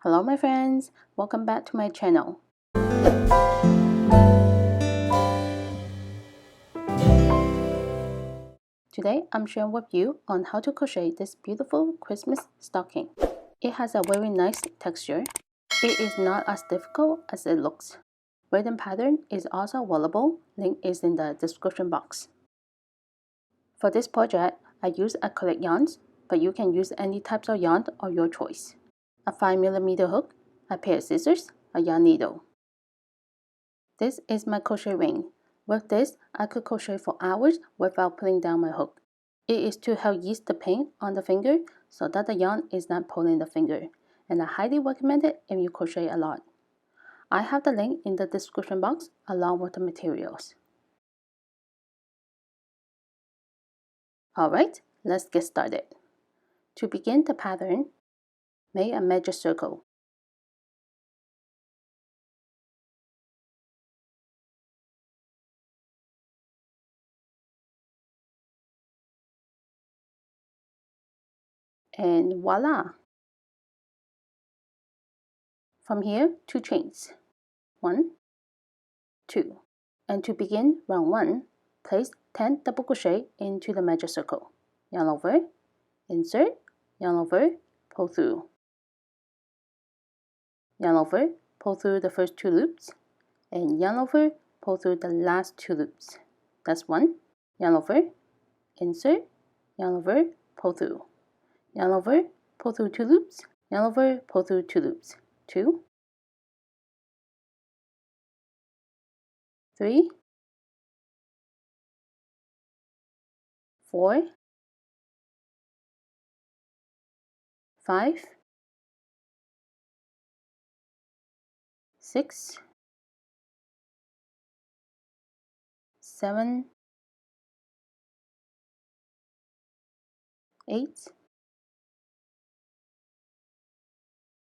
Hello my friends, welcome back to my channel. Today I'm sharing with you on how to crochet this beautiful Christmas stocking. It has a very nice texture. It is not as difficult as it looks. Written pattern is also available, link is in the description box. For this project, I use acrylic yarns, but you can use any types of yarn of your choice. A 5mm hook, a pair of scissors, a yarn needle. This is my crochet ring. With this, I could crochet for hours without putting down my hook. It is to help ease the pain on the finger so that the yarn is not pulling the finger, and I highly recommend it if you crochet a lot. I have the link in the description box along with the materials. Alright, let's get started. To begin the pattern, make a magic circle. And voila! From here, 2 chains. 1, 2. And to begin round 1, place 10 double crochet into the magic circle. Yarn over, insert, yarn over, pull through. Yarn over, pull through the first 2 loops, and yarn over, pull through the last 2 loops. That's 1. Yarn over, insert, yarn over, pull through. Yarn over, pull through 2 loops, yarn over, pull through 2 loops. 2, 3, 4, 5, 6, 7, 8,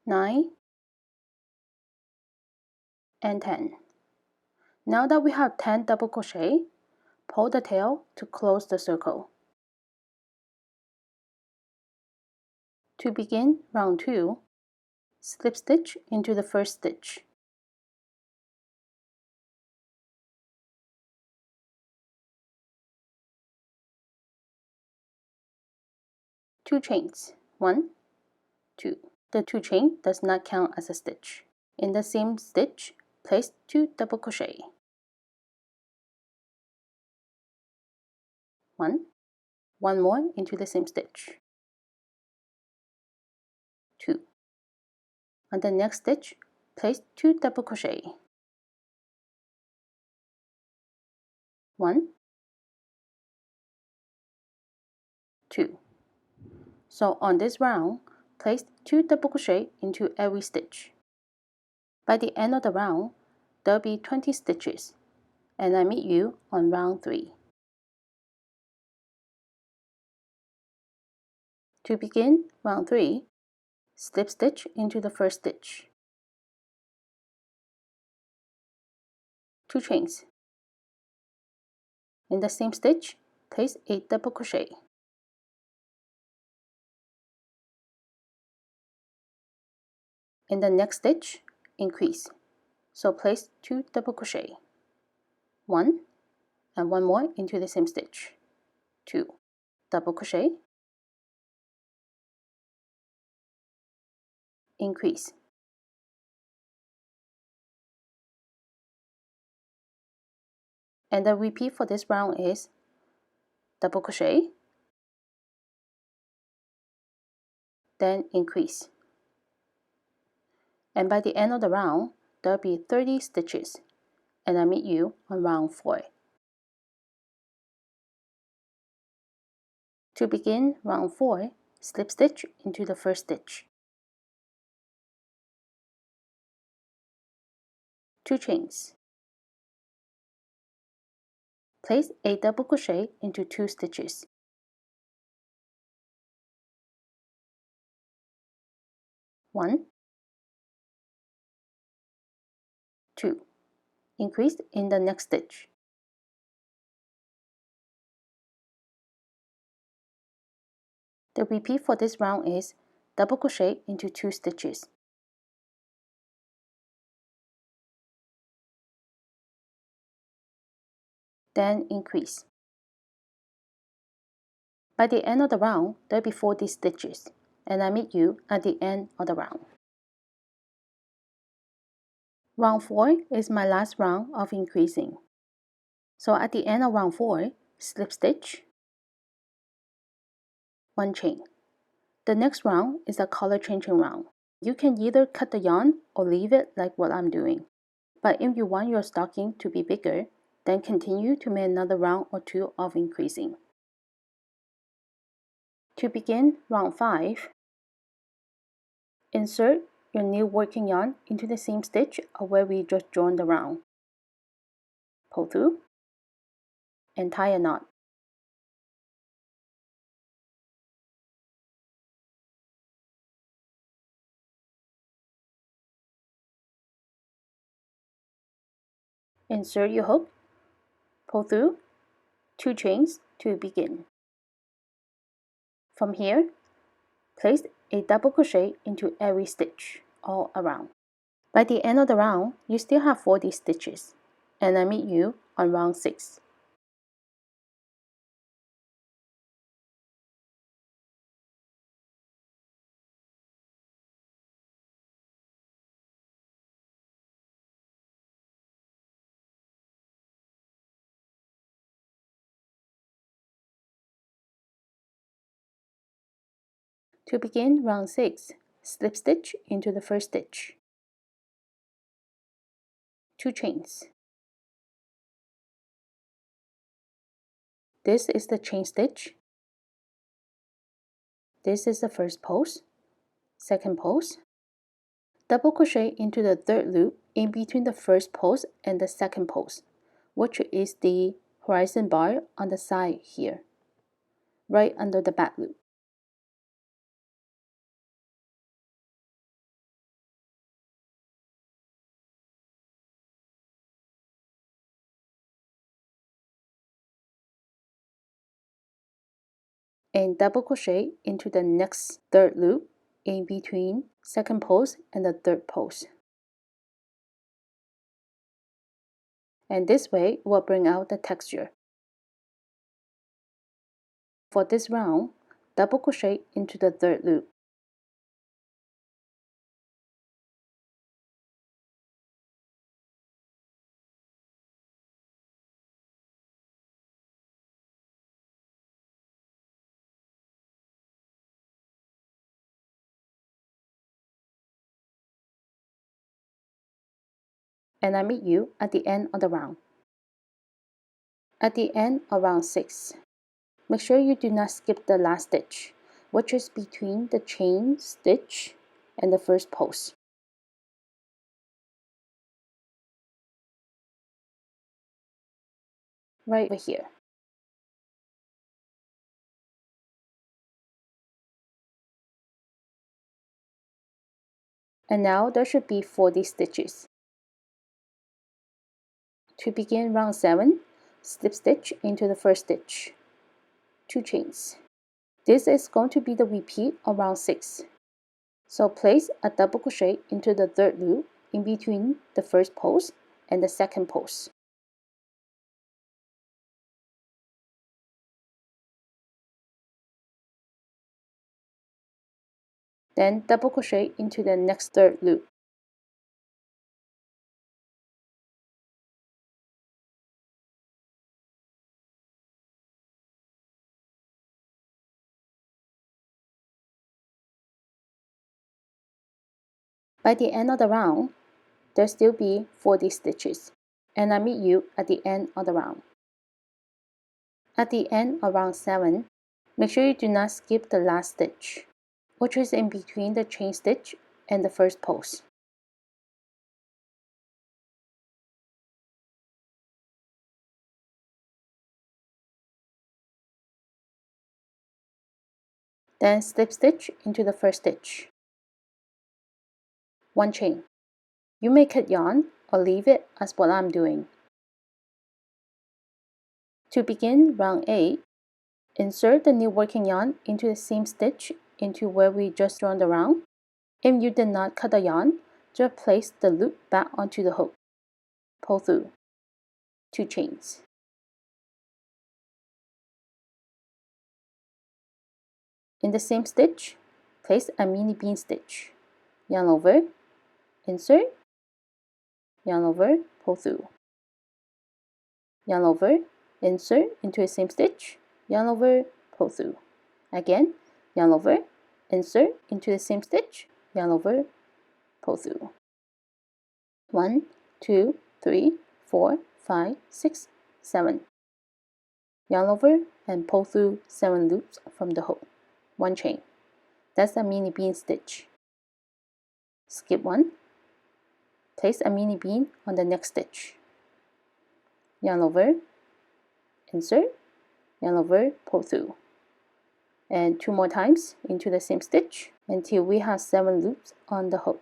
9, and 10. Now that we have 10 double crochet, pull the tail to close the circle. To begin round 2, slip stitch into the first stitch. Two chains, 1, 2. The 2 chain does not count as a stitch. In the same stitch, place 2 double crochet. 1, 1 more into the same stitch. 2. On the next stitch, place 2 double crochet. 1, 2. So on this round, place 2 double crochet into every stitch. By the end of the round, there will be 20 stitches, and I meet you on round 3. To begin round 3, slip stitch into the first stitch. 2 chains. In the same stitch, place 8 double crochet. In the next stitch, increase. So place 2 double crochet. 1, and 1 more into the same stitch. 2, double crochet, increase. And the repeat for this round is double crochet, then increase. And by the end of the round, there will be 30 stitches, and I meet you on round 4. To begin round 4, slip stitch into the first stitch. 2 chains. Place a double crochet into 2 stitches. 1, 2. Increase in the next stitch. The repeat for this round is double crochet into 2 stitches. then increase. By the end of the round, there'll be 40 stitches, and I meet you at the end of the round. Round 4 is my last round of increasing. So at the end of round 4, slip stitch, 1 chain. The next round is a color changing round. You can either cut the yarn or leave it like what I'm doing. But if you want your stocking to be bigger, then continue to make another round or 2 of increasing. To begin round 5, insert your new working yarn into the same stitch of where we just joined the round. Pull through and tie a knot. Insert your hook, pull through, 2 chains to begin. From here, place a double crochet into every stitch all around. By the end of the round, you still have 40 stitches, and I meet you on round 6. To begin round 6, slip stitch into the first stitch, 2 chains. This is the chain stitch. This is the first post, second post. Double crochet into the third loop in between the first post and the second post, which is the horizon bar on the side here, right under the back loop. And double crochet into the next third loop in between second post and the third post. And this way will bring out the texture. For this round, double crochet into the third loop. And I meet you at the end of the round. At the end of round 6, make sure you do not skip the last stitch, which is between the chain stitch and the first post. Right over here. And now there should be 40 stitches. To begin round 7, slip stitch into the first stitch, 2 chains. This is going to be the repeat of round 6. So place a double crochet into the third loop in between the first post and the second post. Then double crochet into the next third loop. By the end of the round, there'll still be 40 stitches, and I meet you at the end of the round. At the end of round 7, make sure you do not skip the last stitch, which is in between the chain stitch and the first post. Then slip stitch into the first stitch, 1 chain. You may cut yarn or leave it as what I'm doing. To begin round 8, insert the new working yarn into the same stitch into where we just joined the round. If you did not cut the yarn, just place the loop back onto the hook. Pull through, 2 chains. In the same stitch, place a mini bean stitch. Yarn over, insert, yarn over, pull through. Yarn over, insert into the same stitch, yarn over, pull through. Again, yarn over, insert into the same stitch, yarn over, pull through. 1, 2, 3, 4, 5, 6, 7. Yarn over and pull through 7 loops from the hook. 1 chain. That's a mini bean stitch. Skip 1. Place a mini bean on the next stitch. Yarn over, insert, yarn over, pull through. And 2 more times into the same stitch until we have 7 loops on the hook.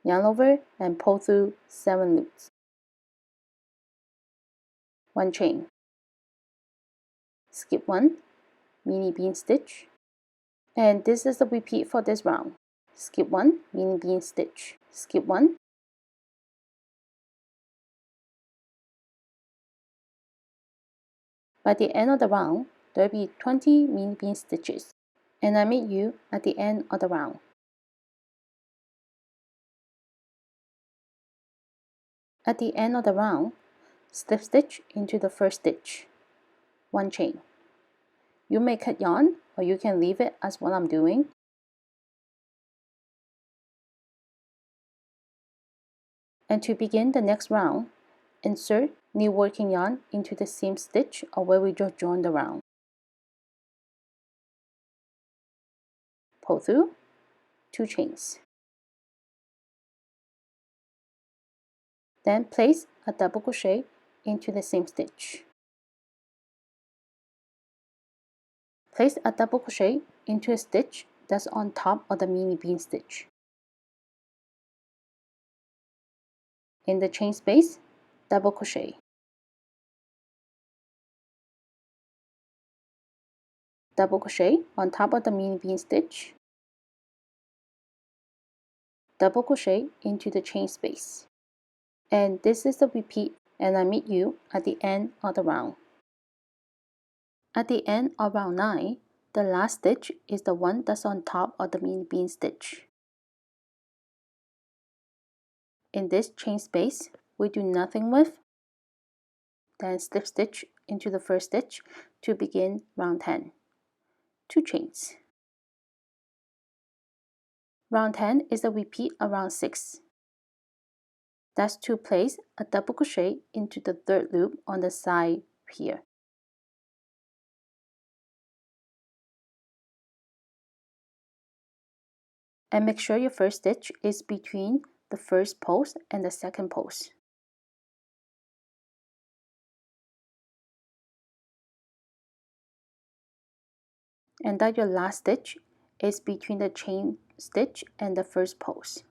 Yarn over and pull through 7 loops. 1 chain. Skip 1, mini bean stitch. And this is the repeat for this round. Skip 1, mini bean stitch. Skip 1. By the end of the round, there will be 20 mini bean stitches. And I meet you at the end of the round. At the end of the round, slip stitch into the first stitch. 1 chain. You may cut yarn or you can leave it as what I'm doing. And to begin the next round, insert new working yarn into the same stitch or where we just joined the round. Pull through, 2 chains. Then place a double crochet into the same stitch. Place a double crochet into a stitch that's on top of the mini bean stitch. In the chain space, double crochet. Double crochet on top of the mini bean stitch. Double crochet into the chain space. And this is the repeat, and I meet you at the end of the round. At the end of round 9, the last stitch is the one that's on top of the mini bean stitch. In this chain space, we do nothing with, then slip stitch into the first stitch to begin round 10. 2 chains. Round 10 is a repeat of round 6. That's to place a double crochet into the third loop on the side here. And make sure your first stitch is between the first post and the second post. And that your last stitch is between the chain stitch and the first post.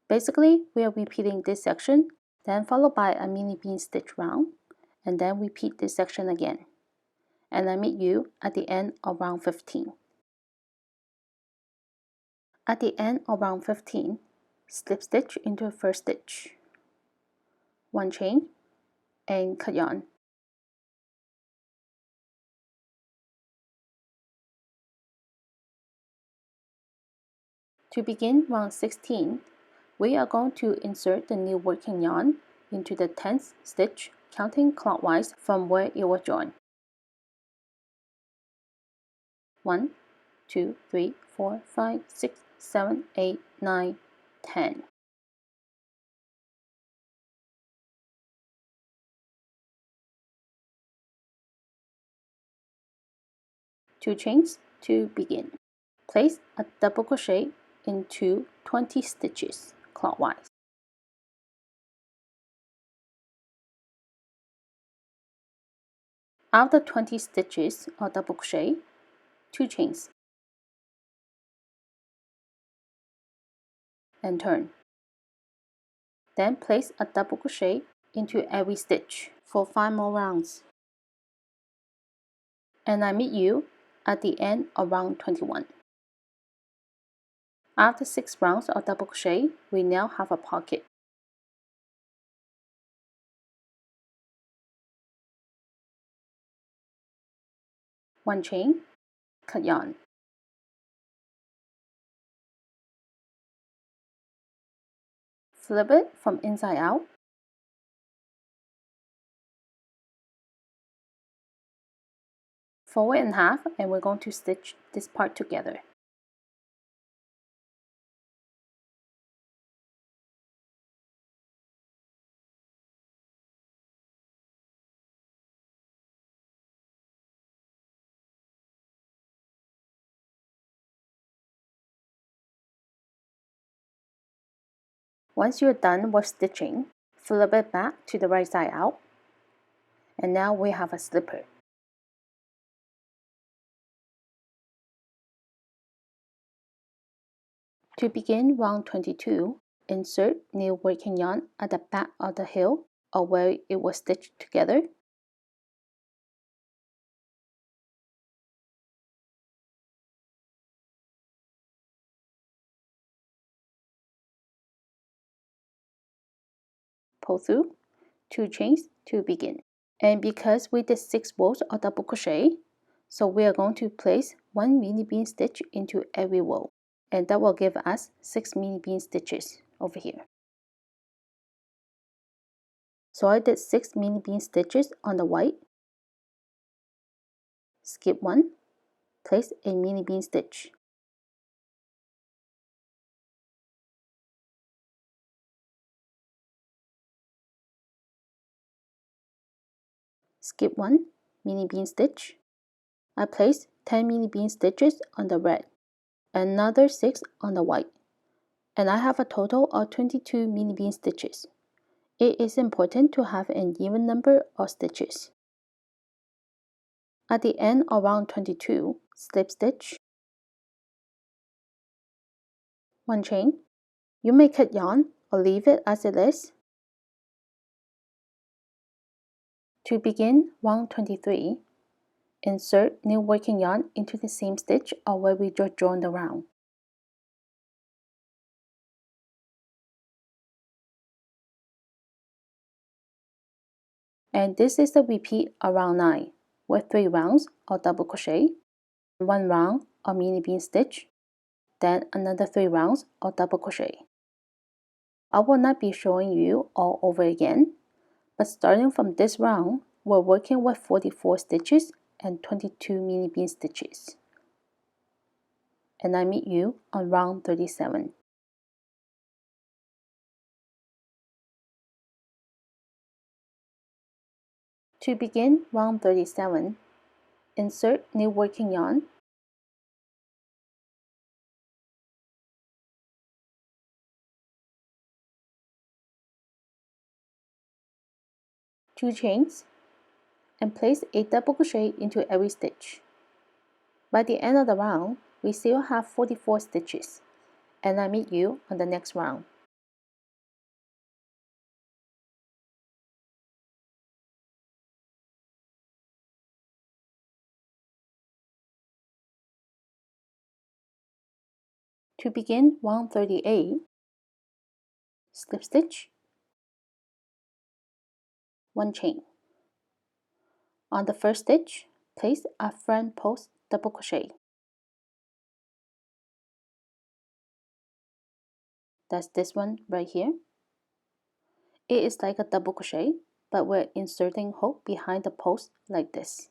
Basically, we are repeating this section, then followed by a mini bean stitch round, and then repeat this section again. And I meet you at the end of round 15. At the end of round 15, slip stitch into the first stitch. 1 chain and cut yarn. To begin round 16, we are going to insert the new working yarn into the 10th stitch, counting clockwise from where it was joined. 1, 2, 3, 4, 5, 6, 7, 8, 9, 10. Two chains to begin. Place a double crochet into 20 stitches clockwise. After 20 stitches of double crochet, 2 chains and turn. Then place a double crochet into every stitch for 5 more rounds. and I meet you at the end of round 21. After 6 rounds of double crochet, we now have a pocket. One chain, cut yarn. Flip it from inside out. Fold it in half, and we're going to stitch this part together. Once you're done with stitching, flip it back to the right side out, and now we have a slipper. To begin round 22, insert new working yarn at the back of the heel or where it was stitched together. Pull through 2 chains to begin. And because we did 6 rows of double crochet, so we are going to place 1 mini bean stitch into every row, and that will give us 6 mini bean stitches over here. So I did 6 mini bean stitches on the white, skip 1, place a mini bean stitch. Skip 1, mini bean stitch. I placed 10 mini bean stitches on the red, another 6 on the white, and I have a total of 22 mini bean stitches. It is important to have an even number of stitches. At the end of round 22, slip stitch, 1 chain. You may cut yarn or leave it as it is. To begin round 23, insert new working yarn into the same stitch or where we just joined the round. And this is the repeat of round 9 with 3 rounds of double crochet, 1 round of mini bean stitch, then another 3 rounds of double crochet. I will not be showing you all over again, but starting from this round, we're working with 44 stitches and 22 mini bean stitches. And I meet you on round 37. To begin round 37, insert new working yarn, two chains, and place a double crochet into every stitch. By the end of the round, we still have 44 stitches, and I meet you on the next round. To begin round 38, slip stitch, 1 chain. On the first stitch, place a front post double crochet. That's this one right here. It is like a double crochet, but we're inserting hook behind the post like this.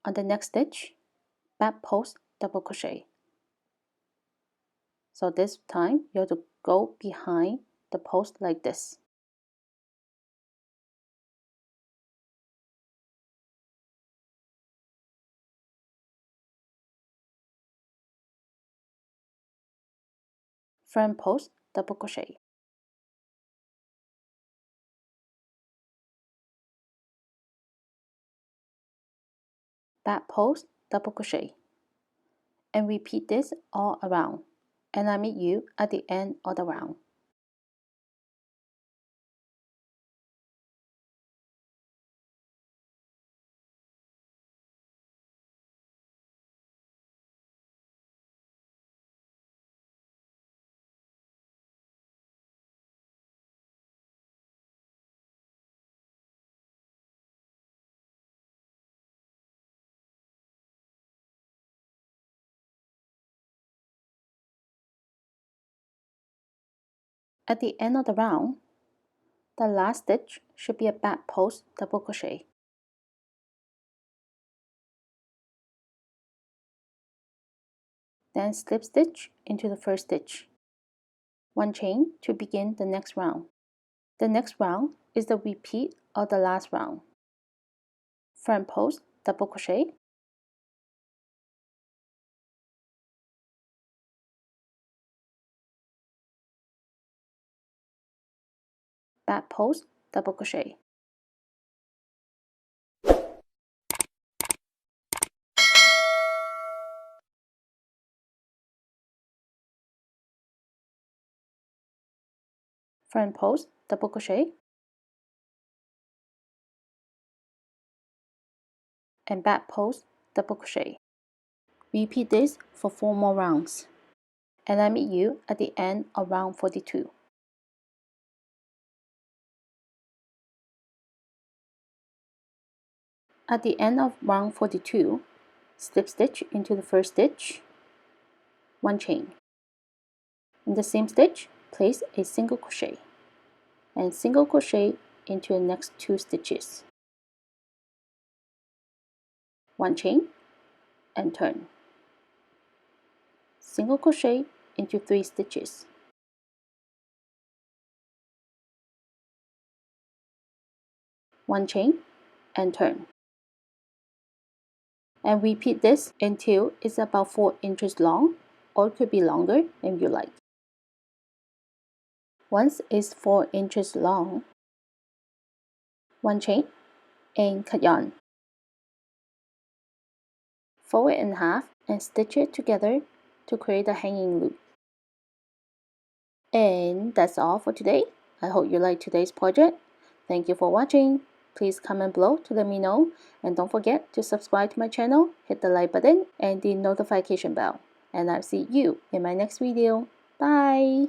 On the next stitch, back post double crochet. So this time you have to go behind the post like this. Front post double crochet. Back post double crochet. And repeat this all around, and I meet you at the end of the round. At the end of the round, the last stitch should be a back post double crochet. Then slip stitch into the first stitch. One chain to begin the next round. The next round is the repeat of the last round. Front post double crochet, back post double crochet. Front post double crochet, and back post double crochet. Repeat this for 4 more rounds, and I meet you at the end of round 42. At the end of round 42, slip stitch into the first stitch, one chain. In the same stitch, place a single crochet, and single crochet into the next 2 stitches. One chain, and turn. Single crochet into 3 stitches. One chain, and turn. And repeat this until it's about 4 inches long, or it could be longer if you like. Once it's 4 inches long, one chain and cut yarn. Fold it in half and stitch it together to create a hanging loop. And that's all for today. I hope you liked today's project. Thank you for watching. Please comment below to let me know, and don't forget to subscribe to my channel, hit the like button and the notification bell. And I'll see you in my next video. Bye!